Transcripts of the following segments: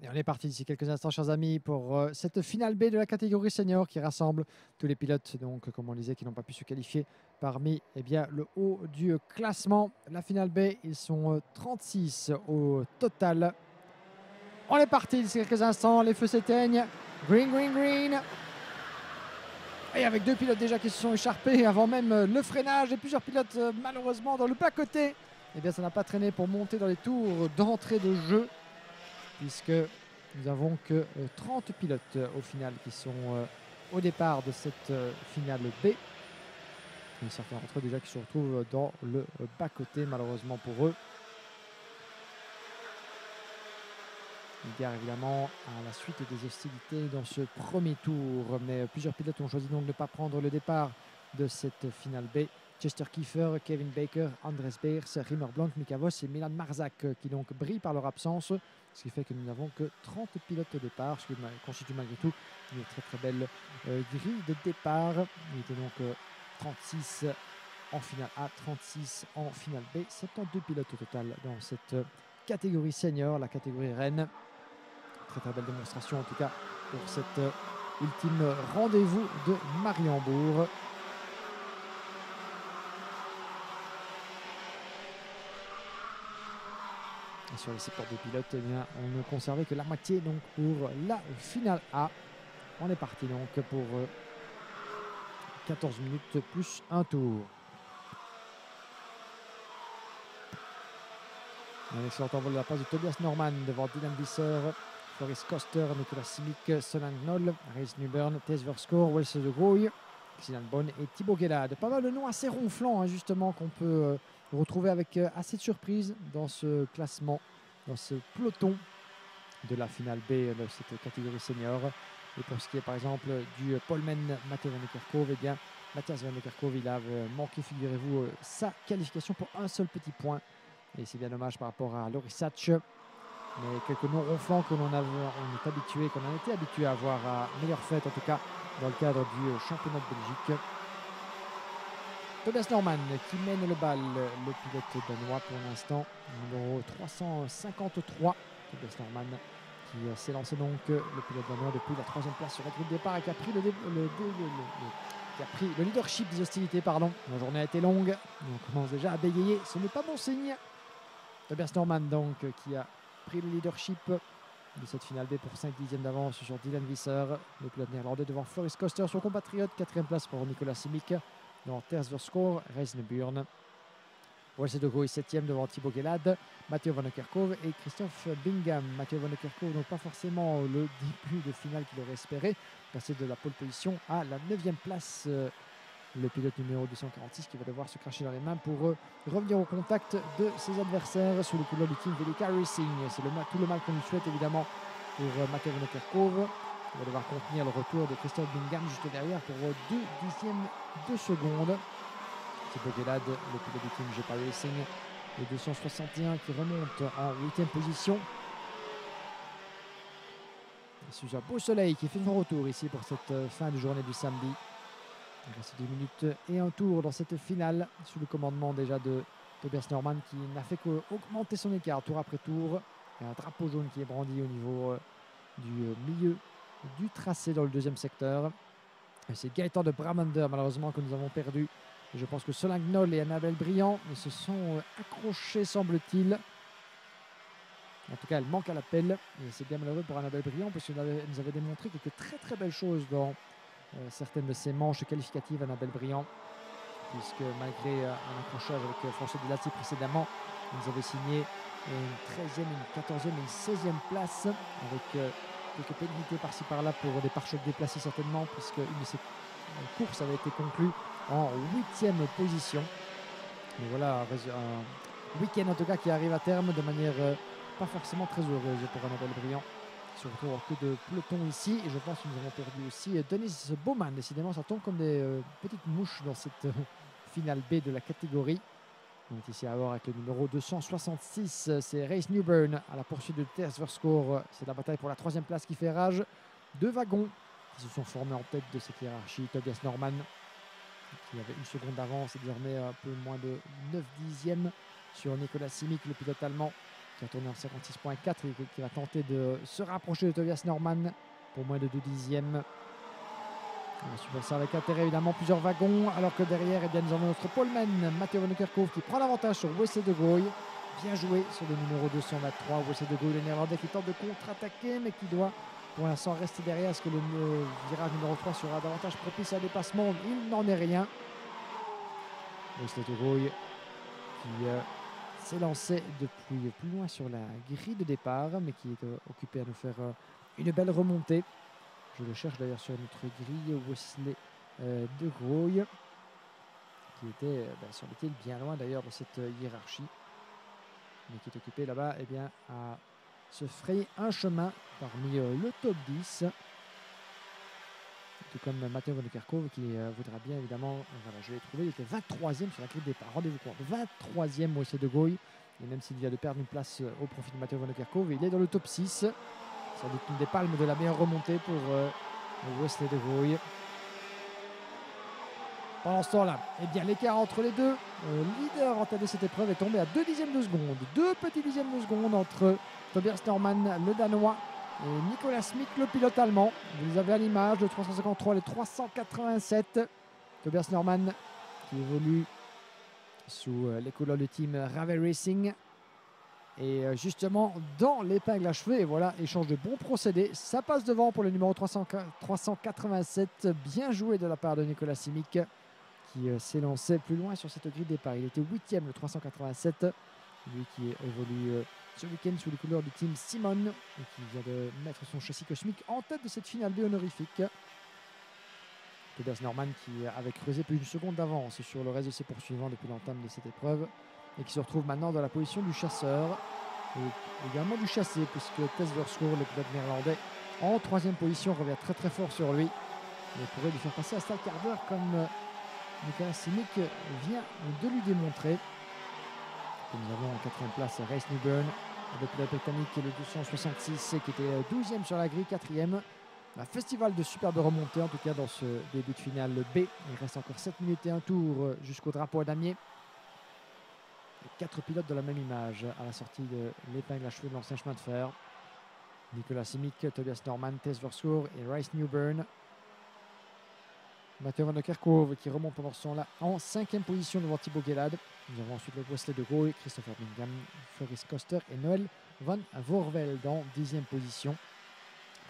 Et on est parti d'ici quelques instants, chers amis, pour cette finale B de la catégorie senior qui rassemble tous les pilotes, donc, comme on disait, qui n'ont pas pu se qualifier parmi le haut du classement. La finale B, ils sont 36 au total. On est parti d'ici quelques instants, les feux s'éteignent. Green, green, green. Et avec deux pilotes déjà qui se sont écharpés avant même le freinage et plusieurs pilotes malheureusement dans le bas-côté, eh bien ça n'a pas traîné pour monter dans les tours d'entrée de jeu, puisque nous n'avons que 30 pilotes au final qui sont au départ de cette finale B. Et certains d'entre eux déjà qui se retrouvent dans le bas-côté malheureusement pour eux. Gare évidemment à la suite des hostilités dans ce premier tour, mais plusieurs pilotes ont choisi donc de ne pas prendre le départ de cette finale B. Chester Kiefer, Kevin Baker, Andres Beers, Rimmer Blanc, Mika Voss et Milan Marzak qui donc brillent par leur absence, ce qui fait que nous n'avons que 30 pilotes au départ, ce qui constitue malgré tout une très très belle grille de départ. Il était donc 36 en finale A, 36 en finale B, 72 pilotes au total dans cette catégorie senior, la catégorie reine. Très très belle démonstration en tout cas pour cet ultime rendez-vous de Mariembourg. Et sur les secteurs de pilotes, eh bien, on ne conservait que la moitié donc pour la finale A. On est parti donc pour 14 minutes plus un tour. Un excellent envol de la part de Tobias Norman devant Dylan Visser, Floris Koster, Nicolas Simic, Solan Knoll, Reis Newburn, Thijs Verskoor, Welse de Gooy, Xylan Bonne et Thibaut Guelade. Pas mal de noms assez ronflants justement qu'on peut retrouver avec assez de surprises dans ce classement, dans ce peloton de la finale B de cette catégorie senior. Et pour ce qui est par exemple du Polman Mathieu Van der Kerkhove, eh bien Mathias Van der Kerkhove, il a manqué, figurez-vous, sa qualification pour un seul petit point. Et c'est bien dommage par rapport à Loris Satch. Mais quelques noms ronflants que on est habitué, qu'on a été habitué à voir à meilleure fête, en tout cas dans le cadre du championnat de Belgique. Tobias Norman qui mène le bal, le pilote danois pour l'instant, numéro 353. Tobias Norman qui s'est lancé donc le pilote danois depuis la troisième place sur la grille de départ et qui a pris le leadership des hostilités. Pardon. La journée a été longue, on commence déjà à bégayer, ce n'est pas bon signe. Tobias Norman donc qui a pris le leadership de cette finale B pour 5 dixièmes d'avance sur Dylan Visser, le pilote néerlandais devant Floris Koster, son compatriote. 4e place pour Nicolas Simic devant Thijs Verskoor, Reis Newburn. Welse de Gooy 7e devant Thibaut Guelade, Mathieu Van der Kerkhove et Christophe Bingham. Mathieu Van der Kerkhove, donc pas forcément le début de finale qu'il aurait espéré, passer de la pole position à la 9e place. Le pilote numéro 246 qui va devoir se cracher dans les mains pour revenir au contact de ses adversaires sous les couleurs du team Velika Racing. C'est tout le mal qu'on lui souhaite évidemment pour Mathieu Van der Kerkhove. Il va devoir contenir le retour de Christophe Bingham juste derrière pour 2 dixièmes de seconde. Thibaut Guelade, le pilote du team GP Racing, le 261 qui remonte en 8e position. Et sous un beau soleil qui fait son retour ici pour cette fin de journée du samedi. Il reste 10 minutes et un tour dans cette finale sous le commandement déjà de Tobias Norman qui n'a fait qu'augmenter son écart tour après tour. Il y a un drapeau jaune qui est brandi au niveau du milieu du tracé dans le 2e secteur. C'est Gaëtan de Bramander malheureusement que nous avons perdu. Et je pense que Solan Knoll et Annabelle Briand se sont accrochés semble-t-il. En tout cas, elle manque à l'appel. Et c'est bien malheureux pour Annabelle Briand parce qu'elle nous avait démontré quelques très très belles choses dans certaines de ses manches qualificatives, Annabelle Briand, puisque malgré un accrochage avec François Delati précédemment, il nous avait signé une 13e, une 14e et une 16e place avec quelques pénalités par-ci par-là pour des pare-chocs déplacés certainement, puisqu'une de ces courses avait été conclue en 8e position. Mais voilà, un week-end en tout cas qui arrive à terme de manière pas forcément très heureuse pour Annabelle Briand. Surtout en queue de peloton ici. Et je pense que nous avons perdu aussi Dennis Bowman. Décidément, ça tombe comme des petites mouches dans cette finale B de la catégorie. On est ici à voir avec le numéro 266. C'est Reis Newburn à la poursuite de Thijs Verskoor. C'est la bataille pour la 3e place qui fait rage. 2 wagons qui se sont formés en tête de cette hiérarchie. Tobias Norman qui avait 1 seconde d'avance et désormais un peu moins de 9 dixièmes sur Nicolas Simic, le pilote allemand, qui a tourné en 56.4 et qui va tenter de se rapprocher de Tobias Norman pour moins de 2 dixièmes. On va suivre ça avec intérêt, évidemment, plusieurs wagons, alors que derrière, eh bien, nous avons notre poleman, Matteo Van Der Kerkhoff, qui prend l'avantage sur Wesley de Gooy. Bien joué sur le numéro 223, Wesley de Gooy, le néerlandais qui tente de contre-attaquer, mais qui doit pour l'instant rester derrière. Est-ce que le virage numéro 3 sera davantage propice à un dépassement? Il n'en est rien. Wesley de Gooy qui s'est lancé depuis plus loin sur la grille de départ, mais qui est occupé à nous faire une belle remontée. Je le cherche d'ailleurs sur notre grille, Wesley de Gooy, qui était, semble-t-il, bien loin d'ailleurs de cette hiérarchie, mais qui est occupé là-bas à se frayer un chemin parmi le top 10, tout comme Matteo Van Der Kerkhoff qui voudra bien évidemment, voilà, je l'ai trouvé, il était 23e sur la grille de départ, rendez-vous compte, 23e Wesley de Gooy, et même s'il vient de perdre une place au profit de Matteo Van Der Kerkhoff, il est dans le top 6. Sans doute une des palmes de la meilleure remontée pour Wesley de Gooy. Pendant ce temps-là, l'écart entre les deux leaders en tête de cette épreuve est tombé à 2 dixièmes de seconde. 2 petits dixièmes de seconde entre Tobias Norman, le Danois, et Nicolas Mick, le pilote allemand. Vous les avez à l'image, le 353 et le 387. Tobias Norman qui évolue sous les couleurs du team Ravel Racing. Et justement, dans l'épingle à cheveux, et voilà, échange de bons procédés. Ça passe devant pour le numéro 387. Bien joué de la part de Nicolas Simic, qui s'est lancé plus loin sur cette grille de départ. Il était 8e, le 387. Lui qui évolue ce week-end sous les couleurs du team Simon, et qui vient de mettre son châssis cosmique en tête de cette finale B honorifique. Tobias Norman qui avait creusé plus d'une seconde d'avance sur le reste de ses poursuivants depuis l'entame de cette épreuve, et qui se retrouve maintenant dans la position du chasseur et également du chassé, puisque Tess Verskoor, le pilote néerlandais, en 3e position, revient très très fort sur lui et pourrait lui faire passer à Stalcarder comme Nicolas Simic vient de lui démontrer. Et nous avons en 4e place Race Newburn, le pilote britannique, le 266 qui était 12e sur la grille, 4e. Un festival de superbes remontées en tout cas dans ce début de finale B. Il reste encore 7 minutes et un tour jusqu'au drapeau à damier. 4 pilotes de la même image à la sortie de l'épingle à cheveux de l'ancien chemin de fer. Nicolas Simic, Tobias Norman, Tess Verskoor et Race Newburn. Matteo Van Der Kerkhoff qui remonte pendant ce temps-là en 5e position devant Thibaut Guélade. Nous avons ensuite le Wesley de Gooy, Christopher Bingham, Floris Koster et Noël Van Voorvelde en 10e position.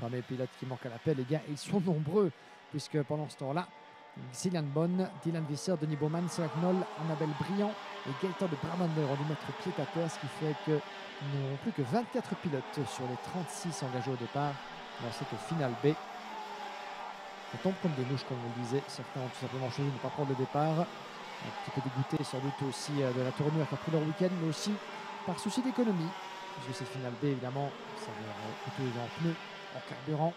Parmi les pilotes qui manquent à l'appel, les gars, ils sont nombreux, puisque pendant ce temps-là, Cillian Bonne, Dylan Visser, Denis Bowman, Cédric Noll, Annabelle Briand et Gaëtan de Brabander ont dû mettre pied à terre, ce qui fait que nous n'avons plus que 24 pilotes sur les 36 engagés au départ dans cette finale B. Ça tombe comme des mouches, comme on le disait. Certains ont tout simplement choisi de ne pas prendre le départ. Un petit peu dégoûté sans doute aussi de la tournure qu'a pris leur week-end, mais aussi par souci d'économie, puisque cette finale B, évidemment, ça va coûter en pneus, en carburant.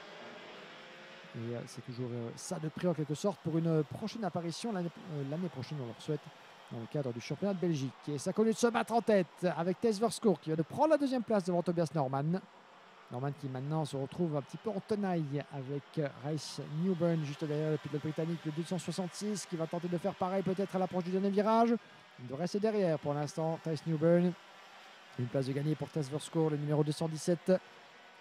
Et c'est toujours ça de prix en quelque sorte pour une prochaine apparition l'année prochaine, on leur souhaite, dans le cadre du championnat de Belgique. Et ça continue de se battre en tête avec Tess Verskoor qui vient de prendre la 2e place devant Tobias Norman. Norman qui maintenant se retrouve un petit peu en tenaille avec Race Newburn juste derrière le pilote britannique, le 266, qui va tenter de faire pareil peut-être à l'approche du dernier virage. Il doit rester derrière pour l'instant, Race Newburn. Une place de gagner pour Tess Verskoor, le numéro 217.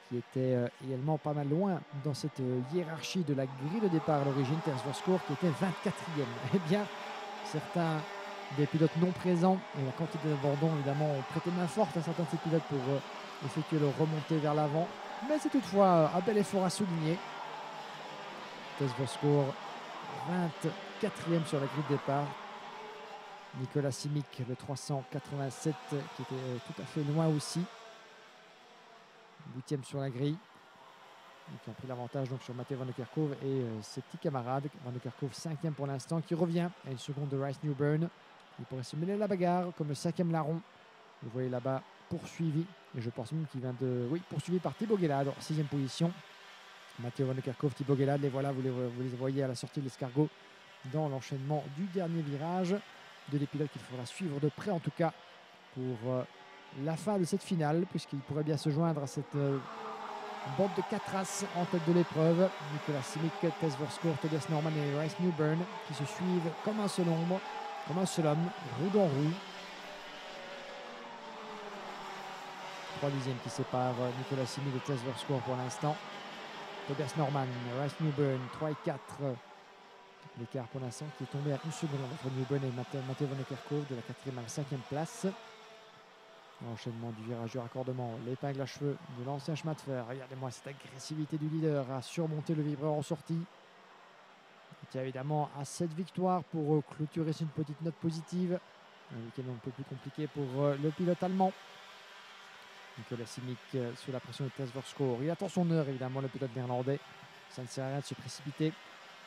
Qui était également pas mal loin dans cette hiérarchie de la grille de départ à l'origine. Tess Verskoor qui était 24e. Eh bien, certains des pilotes non présents et la quantité d'abandon évidemment ont prêté main forte à certains de ces pilotes pour effectuer leur remontée vers l'avant. Mais c'est toutefois un bel effort à souligner. Tess Verskoor 24e sur la grille de départ. Nicolas Simic, le 387, qui était tout à fait loin aussi. 8e sur la grille, qui a pris l'avantage donc sur Matteo Van Der Kerkhoff et ses petits camarades. Van Der Kerkhoff 5e pour l'instant, qui revient à une seconde de Race Newburn. Il pourrait se mêler à la bagarre comme le 5e larron. Vous voyez là-bas, poursuivi, et je pense même qu'il vient de... Oui, poursuivi par Thibaut Guélade en 6e position. Matteo Van Der Kerkhoff, Thibaut Guélade, les voilà, vous les voyez à la sortie de l'escargot dans l'enchaînement du dernier virage. Deux des pilotes qu'il faudra suivre de près en tout cas pour... la fin de cette finale, puisqu'il pourrait bien se joindre à cette bande de 4 as en tête de l'épreuve. Nicolas Simic, Tess Verskoor, Tobias Norman et Race Newburn qui se suivent comme un seul ombre, comme un seul homme, roue dans roue. 3/10 qui sépare Nicolas Simic de Tess Verskoor pour l'instant. Tobias Norman, Rice Newburn, 3 et 4. L'écart pour l'instant qui est tombé à 1 seconde entre Newburn et Matteo van Niekerkove de la 4e à la 5e place. L'enchaînement du virage du raccordement, l'épingle à cheveux de l'ancien chemin de fer. Regardez-moi cette agressivité du leader à surmonter le vibreur en sortie. Qui a évidemment à 7 victoires pour clôturer sur une petite note positive. Un week-end un peu plus compliqué pour le pilote allemand. Nicolas Simic sous la pression de Tess Verskoor. Il attend son heure évidemment, le pilote néerlandais. Ça ne sert à rien de se précipiter.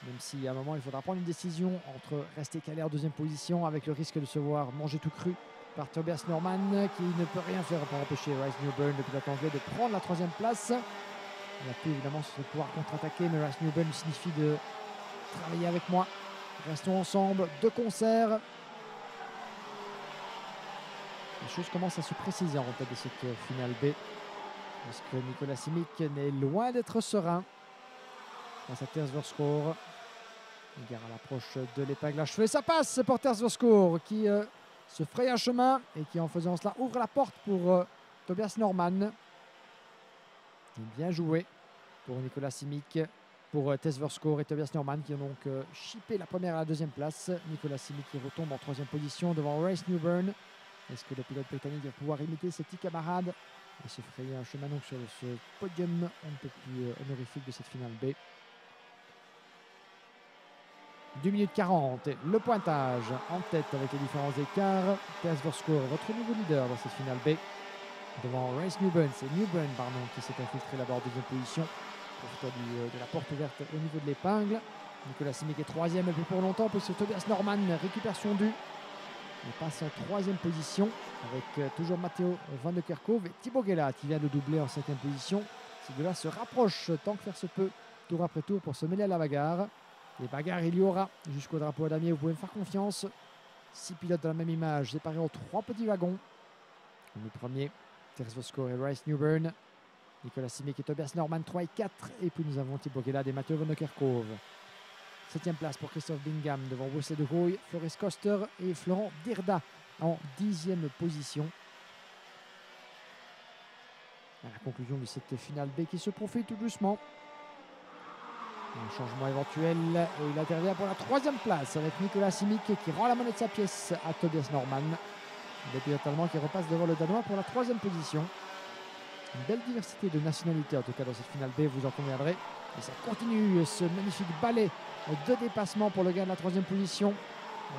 Même si à un moment il faudra prendre une décision entre rester calé en 2e position avec le risque de se voir manger tout cru par Tobias Norman qui ne peut rien faire pour empêcher Rice Newburn, le pilote anglais, de prendre la 3e place. Il a pu évidemment se pouvoir contre-attaquer, mais Rice Newburn signifie de travailler avec moi. Restons ensemble, de concert. Les choses commencent à se préciser en tête de cette finale B. Parce que Nicolas Simic n'est loin d'être serein face à Tess Verskoor. Il gare à l'approche de l'épingle à cheveux. Et ça passe pour Tess Verskoor qui se fraye un chemin et qui en faisant cela ouvre la porte pour Tobias Norman. Et bien joué pour Nicolas Simic, pour Tess Verskoor et Tobias Norman qui ont donc chippé la première et la 2e place. Nicolas Simic qui retombe en 3e position devant Rice Newburn. Est-ce que le pilote britannique va pouvoir imiter ses petits camarades et se frayer un chemin donc sur ce podium un peu plus honorifique de cette finale B? 2 minutes 40, et le pointage en tête avec les différents écarts. Tess Verskoor, votre nouveau leader dans cette finale B. Devant Rice Newburn, c'est Newburn qui s'est infiltré là-bas en 2e position. Profitant de la porte ouverte au niveau de l'épingle. Nicolas Simic est 3e et pour longtemps puisque Tobias Norman récupère son dû. Il passe en 3e position avec toujours Matteo van Niekerkove et Thibaut Gellaert qui vient de doubler en 5e position. Ces deux-là se rapprochent tant que faire se peut, tour après tour, pour se mêler à la bagarre. Les bagarres, il y aura jusqu'au drapeau à damier, vous pouvez me faire confiance. 6 pilotes dans la même image, séparés en 3 petits wagons. Le premier, Tess Verskoor et Rice Newburn. Nicolas Simic et Tobias Norman, 3 et 4. Et puis nous avons Thibaut Gellaert et Matteo van Niekerkove. 7e place pour Christophe Bingham devant Wesley de Hooy, Floris Koster et Florent Dirda en 10e position. À la conclusion de cette finale B qui se profile tout doucement. Un changement éventuel et il intervient pour la 3e place avec Nicolas Simic qui rend la monnaie de sa pièce à Tobias Norman. Le pilote allemand qui repasse devant le Danois pour la 3e position. Une belle diversité de nationalités en tout cas dans cette finale B, vous en conviendrez. Et ça continue ce magnifique ballet de dépassement pour le gain de la 3e position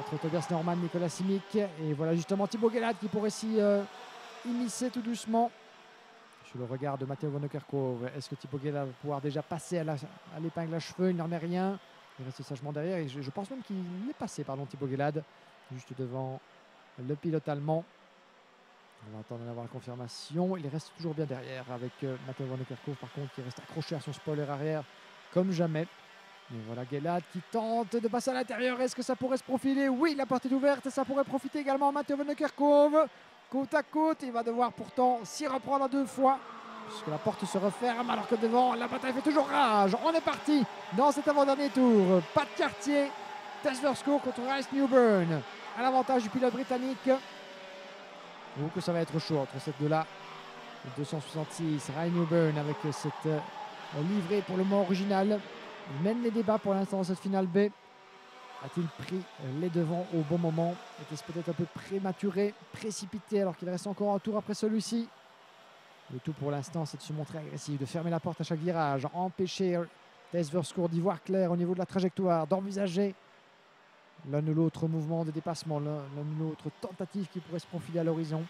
entre Tobias Norman et Nicolas Simic. Et voilà justement Thibaut Gellaert qui pourrait s'y immiscer tout doucement. Sur le regard de Matteo van Niekerkove, est-ce que Thibaut Gellaert va pouvoir déjà passer à l'épingle à cheveux? Il n'en est rien. Il reste sagement derrière et je pense même qu'il est passé, Thibaut Gellaert, juste devant le pilote allemand. On va attendre d'avoir la confirmation. Il reste toujours bien derrière avec Matteo van Niekerkove par contre qui reste accroché à son spoiler arrière comme jamais. Mais voilà Gellaert qui tente de passer à l'intérieur. Est-ce que ça pourrait se profiler? Oui, la porte est ouverte et ça pourrait profiter également à Matteo van Niekerkove. Côte à côte, il va devoir pourtant s'y reprendre à 2 fois puisque la porte se referme alors que devant la bataille fait toujours rage. On est parti dans cet avant-dernier tour. Pas de quartier. Tess Verskoor contre Rice Newburn à l'avantage du pilote britannique. Donc que ça va être chaud entre ces deux-là. 266, Rice Newburn avec cette livrée pour le mot original. Il mène les débats pour l'instant dans cette finale B. A-t-il pris les devants au bon moment? Était-ce peut-être un peu prématuré, précipité alors qu'il reste encore un tour après celui-ci? Le tout pour l'instant c'est de se montrer agressif, de fermer la porte à chaque virage, empêcher Tess Verskoor d'y voir clair au niveau de la trajectoire, d'envisager l'un ou l'autre mouvement de dépassement, l'un ou l'autre tentative qui pourrait se profiler à l'horizon.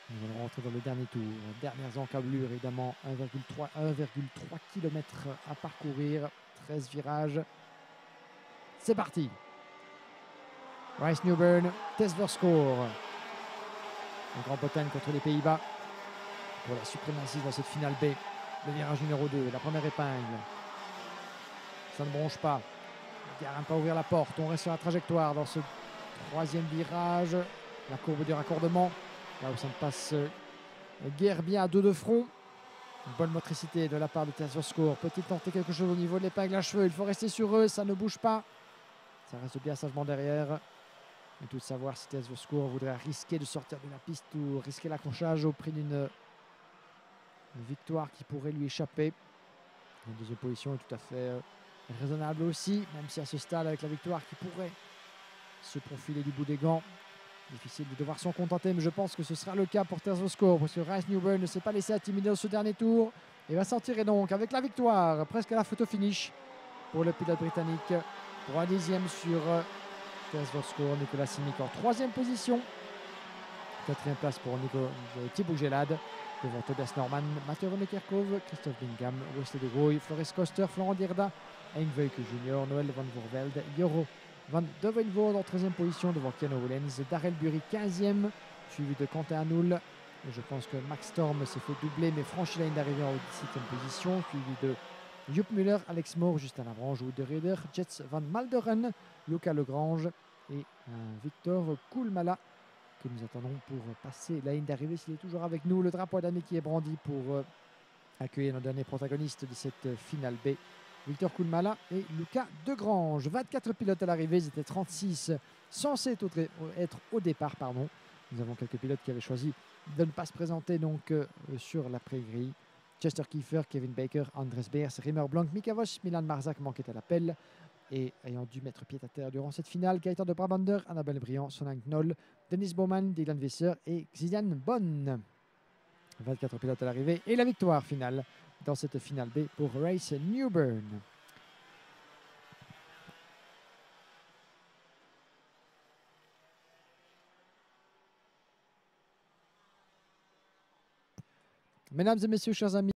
Nous allons rentrer dans le dernier tour. Dernières encablures, évidemment, 1,3 km à parcourir, 13 virages. C'est parti. Rice Newburn, Tess Verskoor. En Grande-Bretagne contre les Pays-Bas pour la suprématie dans cette finale B. Le virage numéro 2, la première épingle. Ça ne bronche pas. Il n'y a rien pas ouvrir la porte. On reste sur la trajectoire dans ce 3e virage. La courbe du raccordement. Là où ça ne passe guère bien à 2 de front. Une bonne motricité de la part de Tess Verskoor. Peut-il tenter quelque chose au niveau de l'épingle à cheveux? Il faut rester sur eux, ça ne bouge pas. Ça reste bien sagement derrière. Et tout de savoir si TS Voscourt voudrait risquer de sortir de la piste ou risquer l'accrochage au prix d'une victoire qui pourrait lui échapper. La deuxième position est tout à fait raisonnable aussi, même si à ce stade, avec la victoire qui pourrait se profiler du bout des gants, difficile de devoir s'en contenter, mais je pense que ce sera le cas pour TS Voscourt, parce que Rhys Newburn ne s'est pas laissé intimider dans ce dernier tour et va s'en tirer donc avec la victoire, presque à la photo finish pour le pilote britannique, pour un 10e sur TS Voscourt. Nicolas Simic en 3e position, 4e place pour Thibaut Gélade, devant Tobias Norman, Mathieu Van Kerkhove, Christophe Bingham, Wesley de Gooy, Floris Koster, Florent Dierda, Henk Veuke Jr., Noël Van Voorvelde, Joro Van Devenvoorde en 13e position devant Keanu Willens, Darrell Bury 15e, suivi de Quentin Hanoul. Et je pense que Max Storm s'est fait doubler mais franchit la ligne d'arrivée en 17e position, suivi de Joep Muller, Alex Moore, Justin Lagrange, Wout de Ridder, Jets Van Malderen, Luca Legrange et Victor Koulmala que nous attendons pour passer la ligne d'arrivée s'il est toujours avec nous. Le drapeau d'année qui est brandi pour accueillir nos derniers protagonistes de cette finale B. Victor Koulmala et Luca Degrange. 24 pilotes à l'arrivée, ils étaient 36 censés être au départ. Nous avons quelques pilotes qui avaient choisi de ne pas se présenter donc sur l'après-grille. Chester Kiefer, Kevin Baker, Andres Beers, Rimmer Blanc, Mika Voss, Milan Marzak manquait à l'appel. Et ayant dû mettre pied à terre durant cette finale, Gaëtan de Brabander, Annabelle Briand, Sonan Knoll, Dennis Bowman, Dylan Visser et Xian Bonn. 24 pilotes à l'arrivée et la victoire finale dans cette finale B pour Rhys Newburn. Mesdames et messieurs, chers amis,